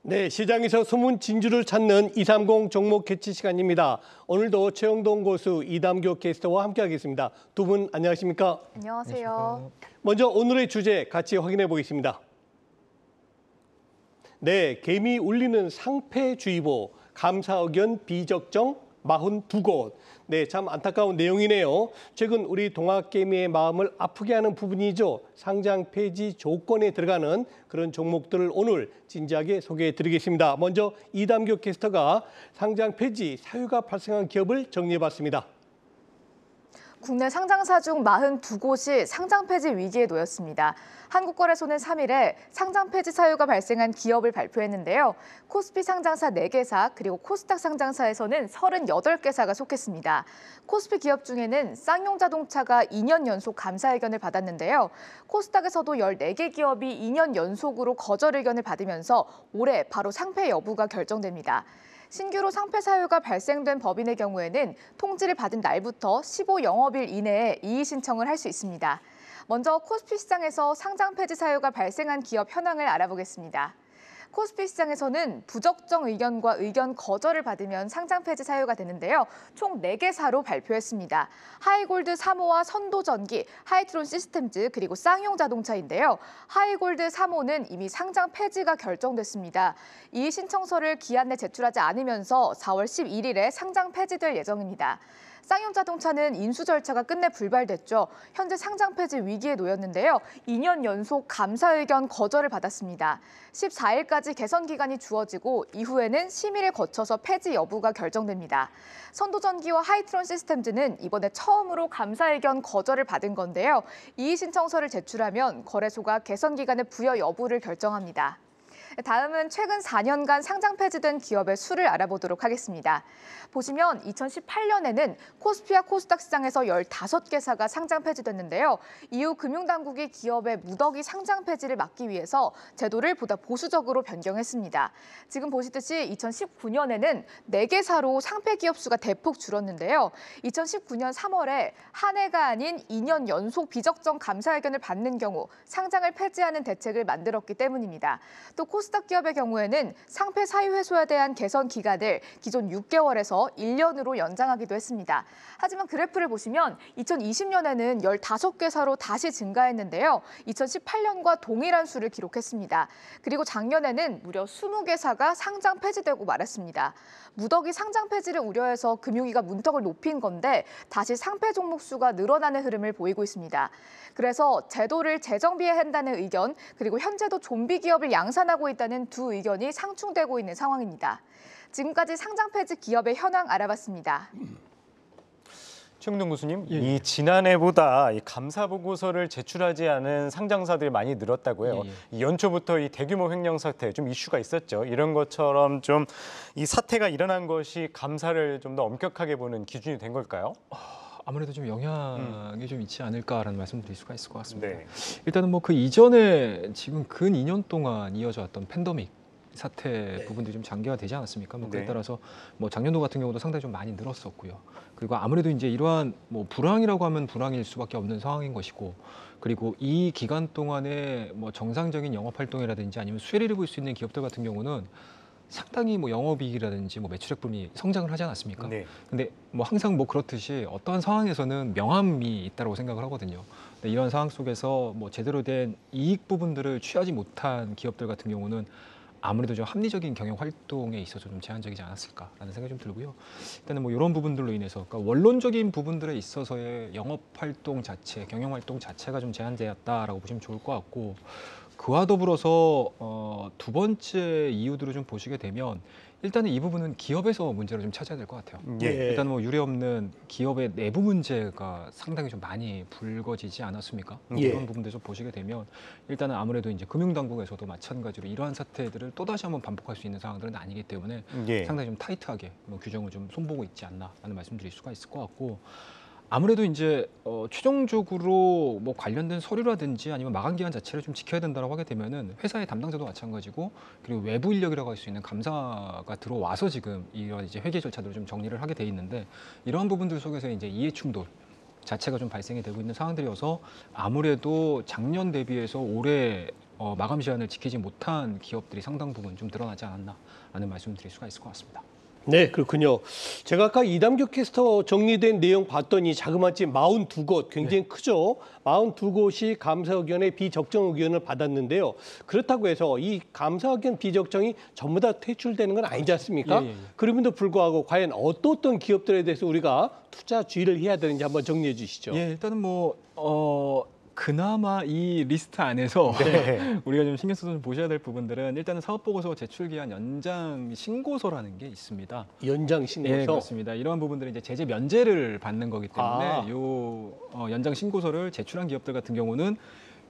네, 시장에서 숨은 진주를 찾는 230 종목 캐치 시간입니다. 오늘도 최영동 고수, 이담교 캐스터와 함께하겠습니다. 두 분 안녕하십니까? 안녕하세요. 먼저 오늘의 주제 같이 확인해 보겠습니다. 네, 개미 울리는 상패주의보, 감사 의견 비적정 42곳. 네, 참 안타까운 내용이네요. 최근 우리 동학개미의 마음을 아프게 하는 부분이죠. 상장 폐지 조건에 들어가는 그런 종목들을 오늘 진지하게 소개해 드리겠습니다. 먼저 이담교 캐스터가 상장 폐지 사유가 발생한 기업을 정리해 봤습니다. 국내 상장사 중 42곳이 상장 폐지 위기에 놓였습니다. 한국거래소는 3일에 상장 폐지 사유가 발생한 기업을 발표했는데요. 코스피 상장사 4개사 그리고 코스닥 상장사에서는 38개사가 속했습니다. 코스피 기업 중에는 쌍용자동차가 2년 연속 감사 의견을 받았는데요. 코스닥에서도 14개 기업이 2년 연속으로 거절 의견을 받으면서 올해 바로 상패 여부가 결정됩니다. 신규로 상패 사유가 발생된 법인의 경우에는 통지를 받은 날부터 15영업일 이내에 이의 신청을 할 수 있습니다. 먼저 코스피 시장에서 상장 폐지 사유가 발생한 기업 현황을 알아보겠습니다. 코스피 시장에서는 부적정 의견과 의견 거절을 받으면 상장 폐지 사유가 되는데요. 총 4개사로 발표했습니다. 하이골드 3호와 선도전기, 하이트론 시스템즈, 그리고 쌍용자동차인데요. 하이골드 3호는 이미 상장 폐지가 결정됐습니다. 이의 신청서를 기한 내 제출하지 않으면서 4월 11일에 상장 폐지될 예정입니다. 쌍용자동차는 인수 절차가 끝내 불발됐죠. 현재 상장 폐지 위기에 놓였는데요. 2년 연속 감사 의견 거절을 받았습니다. 14일까지 개선 기간이 주어지고 이후에는 심의를 거쳐서 폐지 여부가 결정됩니다. 선도전기와 하이트론 시스템즈는 이번에 처음으로 감사 의견 거절을 받은 건데요. 이의 신청서를 제출하면 거래소가 개선 기간의 부여 여부를 결정합니다. 다음은 최근 4년간 상장 폐지된 기업의 수를 알아보도록 하겠습니다. 보시면 2018년에는 코스피와 코스닥 시장에서 15개사가 상장 폐지됐는데요. 이후 금융당국이 기업의 무더기 상장 폐지를 막기 위해서 제도를 보다 보수적으로 변경했습니다. 지금 보시듯이 2019년에는 4개사로 상폐 기업 수가 대폭 줄었는데요. 2019년 3월에 한 해가 아닌 2년 연속 비적정 감사 의견을 받는 경우 상장을 폐지하는 대책을 만들었기 때문입니다. 또 코스닥 기업의 경우에는 상패 사유 해소에 대한 개선 기간을 기존 6개월에서 1년으로 연장하기도 했습니다. 하지만 그래프를 보시면 2020년에는 15개사로 다시 증가했는데요. 2018년과 동일한 수를 기록했습니다. 그리고 작년에는 무려 20개사가 상장 폐지되고 말았습니다. 무더기 상장 폐지를 우려해서 금융위가 문턱을 높인 건데 다시 상패 종목 수가 늘어나는 흐름을 보이고 있습니다. 그래서 제도를 재정비해야 한다는 의견, 그리고 현재도 좀비 기업을 양산하고 있다는 두 의견이 상충되고 있는 상황입니다. 지금까지 상장 폐지 기업의 현황 알아봤습니다. 최영동 교수님, 이 지난해보다 이 감사 보고서를 제출하지 않은 상장사들이 많이 늘었다고요. 이 연초부터 이 대규모 횡령 사태 좀 이슈가 있었죠. 이런 것처럼 좀 이 사태가 일어난 것이 감사를 좀 더 엄격하게 보는 기준이 된 걸까요? 아무래도 좀 영향이 좀 있지 않을까라는 말씀드릴 수가 있을 것 같습니다. 네. 일단은 뭐 그 이전에 지금 근 2년 동안 이어져 왔던 팬데믹 사태 부분들이 좀 장기화 되지 않았습니까? 뭐 그에 따라서 뭐 작년도 같은 경우도 상당히 좀 많이 늘었었고요. 그리고 아무래도 이제 이러한 뭐 불황이라고 하면 불황일 수밖에 없는 상황인 것이고, 그리고 이 기간 동안에 뭐 정상적인 영업 활동이라든지 아니면 수혜를 입을 수 있는 기업들 같은 경우는 상당히 뭐 영업이익이라든지 뭐 매출액 부분이 성장을 하지 않았습니까? 네. 근데 뭐 항상 뭐 그렇듯이 어떠한 상황에서는 명암이 있다고 생각을 하거든요. 근데 이런 상황 속에서 뭐 제대로 된 이익 부분들을 취하지 못한 기업들 같은 경우는 아무래도 좀 합리적인 경영 활동에 있어서 좀 제한적이지 않았을까라는 생각이 좀 들고요. 일단은 뭐 이런 부분들로 인해서, 그러니까 원론적인 부분들에 있어서의 영업 활동 자체, 경영 활동 자체가 좀 제한되었다라고 보시면 좋을 것 같고, 그와 더불어서 두 번째 이유들을 좀 보시게 되면 일단은 이 부분은 기업에서 문제를 좀 찾아야 될 것 같아요. 일단 뭐 유례없는 기업의 내부 문제가 상당히 좀 많이 불거지지 않았습니까? 이런 부분들 좀 보시게 되면 일단은 아무래도 이제 금융당국에서도 마찬가지로 이러한 사태들을 또다시 한번 반복할 수 있는 상황들은 아니기 때문에 상당히 좀 타이트하게 뭐 규정을 좀 손보고 있지 않나라는 말씀드릴 수가 있을 것 같고, 아무래도 이제 최종적으로 뭐 관련된 서류라든지 아니면 마감 기한 자체를 좀 지켜야 된다고 하게 되면은 회사의 담당자도 마찬가지고, 그리고 외부 인력이라고 할 수 있는 감사가 들어와서 지금 이런 이제 회계 절차들을 좀 정리를 하게 돼 있는데, 이러한 부분들 속에서 이제 이해 충돌 자체가 좀 발생이 되고 있는 상황들이어서 아무래도 작년 대비해서 올해 마감 시한을 지키지 못한 기업들이 상당 부분 좀 늘어나지 않았나라는 말씀을 드릴 수가 있을 것 같습니다. 네, 그렇군요. 제가 아까 이담규 캐스터 정리된 내용 봤더니 자그마치 42곳, 굉장히 크죠. 42곳이 감사 의견의 비적정 의견을 받았는데요. 그렇다고 해서 이 감사 의견 비적정이 전부 다 퇴출되는 건 아니지 않습니까? 예. 그럼에도 불구하고 과연 어떤 기업들에 대해서 우리가 투자 주의를 해야 되는지 한번 정리해 주시죠. 예, 일단은 그나마 이 리스트 안에서 우리가 좀 신경 써서 좀 보셔야 될 부분들은 일단은 사업보고서 제출 기한 연장 신고서라는 게 있습니다. 연장 신고서. 예, 그렇습니다. 이러한 부분들은 이제 제재 면제를 받는 거기 때문에 아. 연장 신고서를 제출한 기업들 같은 경우는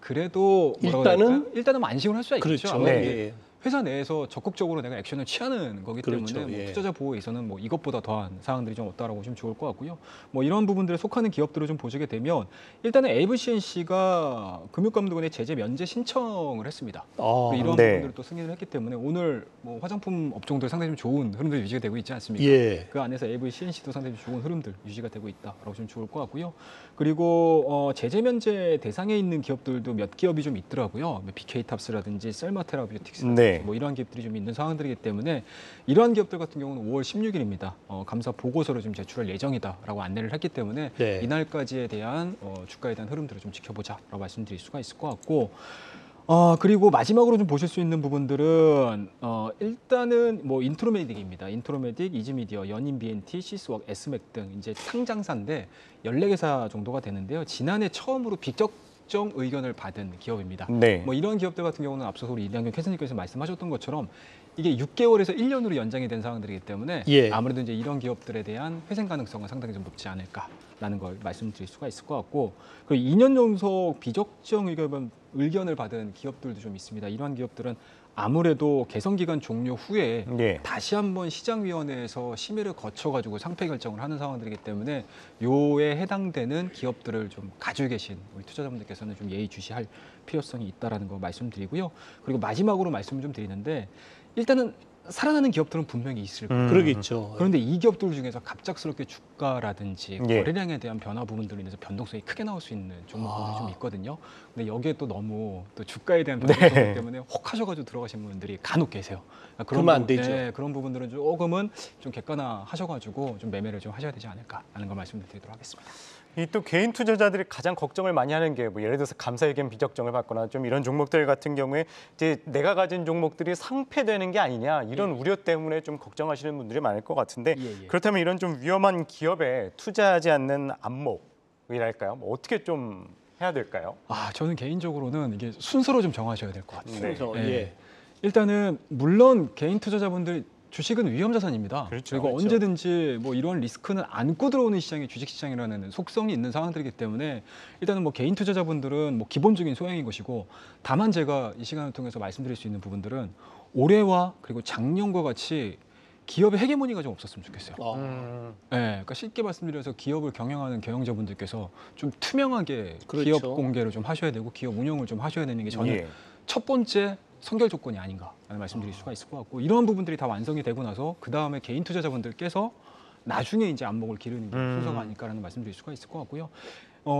그래도 일단은 안심을 할 수가 있겠죠. 그렇죠. 아무래도 네. 이제 회사 내에서 적극적으로 내가 액션을 취하는 거기 그렇죠. 때문에 예. 투자자 보호에서는 이것보다 더한 사항들이 좀 없다라고 보시면 좋을 것 같고요. 이런 부분들에 속하는 기업들을 좀 보시게 되면 일단은 AVCNC가 금융감독원에 제재 면제 신청을 했습니다. 아, 이런 네. 부분들을 또 승인을 했기 때문에 오늘 화장품 업종들 상당히 좀 좋은 흐름들이 유지가 되고 있지 않습니까? 예. 그 안에서 AVCNC도 상당히 좋은 흐름들 유지가 되고 있다라고 보시면 좋을 것 같고요. 그리고 제재 면제 대상에 있는 기업들도 몇 기업이 좀 있더라고요. BK탑스라든지 셀마테라뷰틱스 네. 이러한 기업들이 좀 있는 상황들이기 때문에 이러한 기업들 같은 경우는 5월 16일입니다. 감사 보고서를 좀 제출할 예정이다라고 안내를 했기 때문에 네. 이날까지에 대한 주가에 대한 흐름들을 좀 지켜보자라고 말씀드릴 수가 있을 것 같고. 그리고 마지막으로 좀 보실 수 있는 부분들은 일단은 인트로메딕입니다. 인트로메딕, 이지미디어, 연인 BNT, 시스웍, S맥 등 이제 상장사인데 14개사 정도가 되는데요. 지난해 처음으로 비적정 의견을 받은 기업입니다. 네. 이런 기업들 같은 경우는 앞서서 우리 이남균 캐스터님께서 말씀하셨던 것처럼 이게 6개월에서 1년으로 연장이 된 상황들이기 때문에 예. 아무래도 이제 이런 기업들에 대한 회생 가능성은 상당히 좀 높지 않을까라는 걸 말씀드릴 수가 있을 것 같고, 그리고 2년 연속 비적정 의견을 받은 기업들도 좀 있습니다. 이러한 기업들은 아무래도 개선 기간 종료 후에 예. 다시 한번 시장위원회에서 심의를 거쳐가지고 상패 결정을 하는 상황들이기 때문에 요에 해당되는 기업들을 좀 가지고 계신 우리 투자자분들께서는 좀 예의주시할 필요성이 있다라는 거 말씀드리고요. 그리고 마지막으로 말씀을 좀 드리는데 일단은 살아나는 기업들은 분명히 있을 거예요. 그러겠죠. 그런데 이 기업들 중에서 갑작스럽게 주가라든지 예. 거래량에 대한 변화 부분들로 인해서 변동성이 크게 나올 수 있는 종목들이 좀 있거든요. 근데 여기에 또 너무 또 주가에 대한 변동성 때문에 혹 하셔가지고 들어가신 분들이 간혹 계세요. 그러면 안 되죠. 네, 그런 부분들은 조금은 좀 객관화하셔가지고 좀 매매를 좀 하셔야 되지 않을까라는 걸 말씀드리도록 하겠습니다. 이 또 개인 투자자들이 가장 걱정을 많이 하는 게 예를 들어서 감사 의견 비적정을 받거나 좀 이런 종목들 같은 경우에 이제 내가 가진 종목들이 상폐되는 게 아니냐 이런 우려 때문에 좀 걱정하시는 분들이 많을 것 같은데 그렇다면 이런 좀 위험한 기업에 투자하지 않는 안목이랄까요? 어떻게 좀 해야 될까요? 저는 개인적으로는 이게 순서로 좀 정하셔야 될 것 같아요. 네. 순서, 예. 예. 일단은 물론 개인 투자자분들 주식은 위험 자산입니다. 그렇죠. 그리고 그렇죠. 언제든지 이런 리스크는 안고 들어오는 시장이 주식시장이라는 속성이 있는 상황들이기 때문에 일단은 개인 투자자분들은 기본적인 소양인 것이고, 다만 제가 이 시간을 통해서 말씀드릴 수 있는 부분들은 올해와 그리고 작년과 같이 기업의 헤게모니가 좀 없었으면 좋겠어요. 네, 그러니까 쉽게 말씀드려서 기업을 경영하는 경영자분들께서 좀 투명하게 그렇죠. 기업 공개를 좀 하셔야 되고 기업 운영을 좀 하셔야 되는 게 저는 예. 첫 번째 선결 조건이 아닌가라는 말씀드릴 수가 있을 것 같고, 이러한 부분들이 다 완성이 되고 나서 그 다음에 개인 투자자분들께서 나중에 이제 안목을 기르는 게 순서가 아닐까라는 말씀드릴 수가 있을 것 같고요.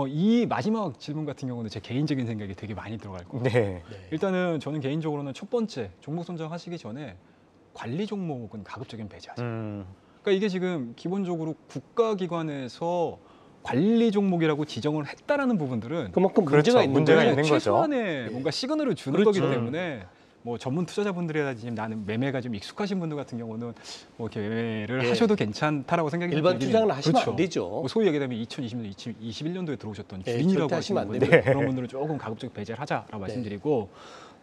이 마지막 질문 같은 경우는 제 개인적인 생각이 되게 많이 들어갈 것 같아요. 네. 일단은 저는 개인적으로는 첫 번째 종목 선정하시기 전에 관리 종목은 가급적이면 배제하자. 그러니까 이게 지금 기본적으로 국가기관에서 관리 종목이라고 지정을 했다라는 부분들는 그만큼 그렇죠. 문제가 있는 문제가 거예요. 있는 거죠. 최소한의 뭔가 시그널을 주는 그렇죠. 거기 때문에 전문 투자자분들이라든지 나는 매매가 좀 익숙하신 분들 같은 경우는 이렇게 매매를 예. 하셔도 괜찮다라고 생각이 일반 들긴 투자는 해요. 하시면 그렇죠. 안 되죠. 소위 얘기하면 2020년, 2021년도에 들어오셨던 예, 주인이라고 절대 하시면 하시는 안 분들 됩니다. 그런 분들은 조금 가급적 배제를 하자라고 말씀드리고,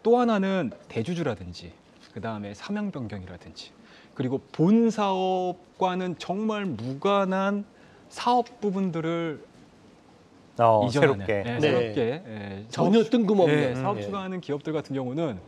또 하나는 대주주라든지 그다음에 사명 변경이라든지 그리고 본 사업과는 정말 무관한 사업 부분들을 이전하는, 새롭게. 예, 네. 새롭게 전혀 뜬금없는. 사업 예. 추가하는 기업들 같은 경우는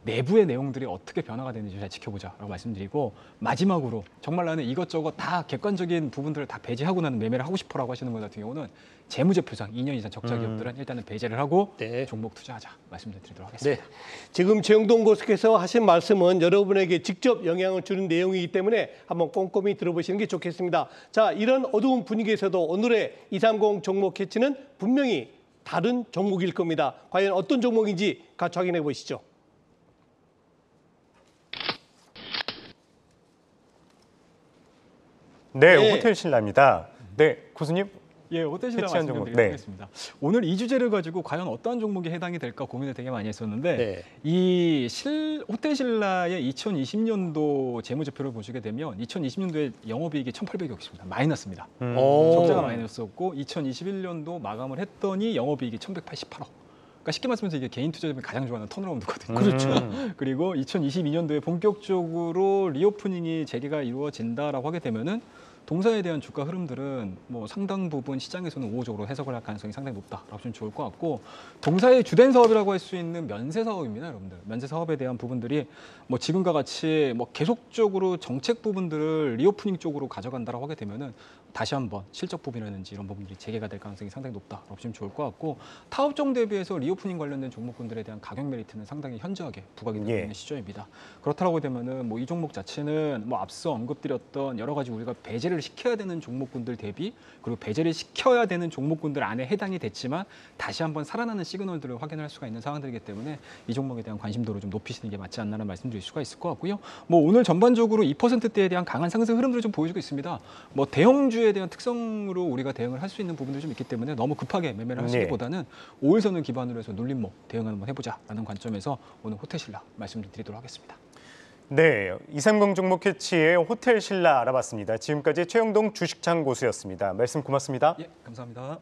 내부의 내용들이 어떻게 변화가 되는지 잘 지켜보자라고 말씀드리고, 마지막으로 정말 나는 이것저것 다 객관적인 부분들을 다 배제하고 나는 매매를 하고 싶어라고 하시는 분 같은 경우는 재무제표상 2년 이상 적자 기업들은 일단은 배제를 하고 네. 종목 투자하자 말씀드리도록 네. 하겠습니다. 지금 최영동 교수께서 하신 말씀은 여러분에게 직접 영향을 주는 내용이기 때문에 한번 꼼꼼히 들어보시는 게 좋겠습니다. 자, 이런 어두운 분위기에서도 오늘의 230 종목 캐치는 분명히 다른 종목일 겁니다. 과연 어떤 종목인지 같이 확인해 보시죠. 네, 네. 호텔 신라입니다. 네, 고수님. 예, 호텔 신라 해치한 말씀드리도록 종목. 네. 하겠습니다. 오늘 이 주제를 가지고 과연 어떠한 종목이 해당이 될까 고민을 되게 많이 했었는데 네. 이 호텔 신라의 2020년도 재무제표를 보시게 되면 2020년도에 영업이익이 1,800억 있습니다. 마이너스입니다. 적자가 마이너스였고 2021년도 마감을 했더니 영업이익이 1,188억. 그러니까 쉽게 말씀해서 이게 개인 투자자들이 가장 좋아하는 턴어라운드거든요. 그렇죠. 그리고 2022년도에 본격적으로 리오프닝이 재개가 이루어진다라고 하게 되면은 동사에 대한 주가 흐름들은 뭐 상당 부분 시장에서는 우호적으로 해석을 할 가능성이 상당히 높다라고 보시면 좋을 것 같고, 동사의 주된 사업이라고 할 수 있는 면세 사업입니다, 여러분들. 면세 사업에 대한 부분들이 뭐 지금과 같이 뭐 계속적으로 정책 부분들을 리오프닝 쪽으로 가져간다라고 하게 되면은 다시 한번 실적 부분이라든지 이런 부분들이 재개가 될 가능성이 상당히 높다라고 보시면 좋을 것 같고, 타업종 대비해서 리오프닝 관련된 종목군들에 대한 가격 메리트는 상당히 현저하게 부각이 되고 있는 시점입니다. 그렇다고 되면은 뭐 이 종목 자체는 뭐 앞서 언급드렸던 여러 가지 우리가 배제를 시켜야 되는 종목군들 대비, 그리고 배제를 시켜야 되는 종목군들 안에 해당이 됐지만 다시 한번 살아나는 시그널들을 확인할 수가 있는 상황들이기 때문에 이 종목에 대한 관심도를 좀 높이시는 게 맞지 않나라는 말씀드릴 수가 있을 것 같고요. 뭐 오늘 전반적으로 2%대에 대한 강한 상승 흐름들을 좀 보여주고 있습니다. 뭐 대형주에 대한 특성으로 우리가 대응을 할 수 있는 부분들이 좀 있기 때문에 너무 급하게 매매를 하시기보다는 5일선을 기반으로 해서 눌림목 대응을 한번 해보자라는 관점에서 오늘 호텔 신라 말씀을 드리도록 하겠습니다. 네, 230 종목 캐치의 호텔 신라 알아봤습니다. 지금까지 최영동 주식창 고수였습니다. 말씀 고맙습니다. 예, 감사합니다.